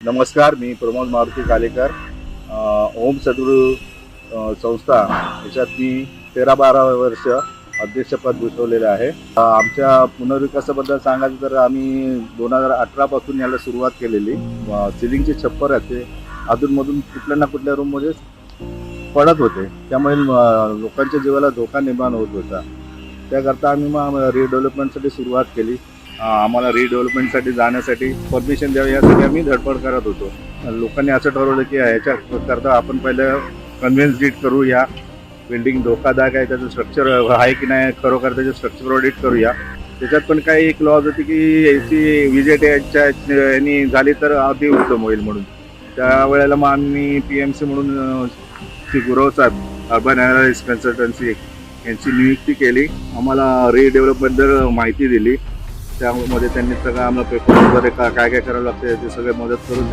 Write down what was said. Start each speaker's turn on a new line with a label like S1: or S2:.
S1: नमस्कार, मी प्रमोद मारुती कालेकर. ओम सद्गुरू संस्था याच्यात मी 13-12 वर्ष अध्यक्षपद भूषवलेलं आहे. आमच्या पुनर्विकासाबद्दल सांगायचं तर आम्ही 2018 पासून याला सुरुवात केलेली. सिलिंगचे छप्पर आहेत ते अधूनमधून कुठल्या ना कुठल्या रूममध्ये पडत होते, त्यामुळे लोकांच्या जीवाला धोका निर्माण होत होता. त्याकरता आम्ही मग रिडेव्हलपमेंटसाठी सुरुवात केली. आम्हाला रिडेव्हलपमेंटसाठी जाण्यासाठी परमिशन द्यावी यासाठी आम्ही धडपड करत होतो. लोकांनी असं ठरवलं की याच्याकरता आपण पहिलं कन्व्हिन्स डीड करू, या बिल्डिंग धोकादायक आहे, त्याचं स्ट्रक्चर आहे की नाही, खरोखर त्याचं स्ट्रक्चर ऑडिट करूया. त्याच्यात पण काही एक क्लॉज होती की याची विजिट याच्या यांनी झाली तर अति उत्तम होईल म्हणून. त्यावेळेला मग आम्ही PMC म्हणून श्री गुरव साहेब अर्बन ॲनालिसिस कन्सल्टन्सी यांची नियुक्ती केली. आम्हाला रिडेव्हलपबद्दल माहिती दिली. त्यामध्ये त्यांनी सगळं आम्हाला पेपर वगैरे काय काय करावं लागतं ते सगळे मदत करून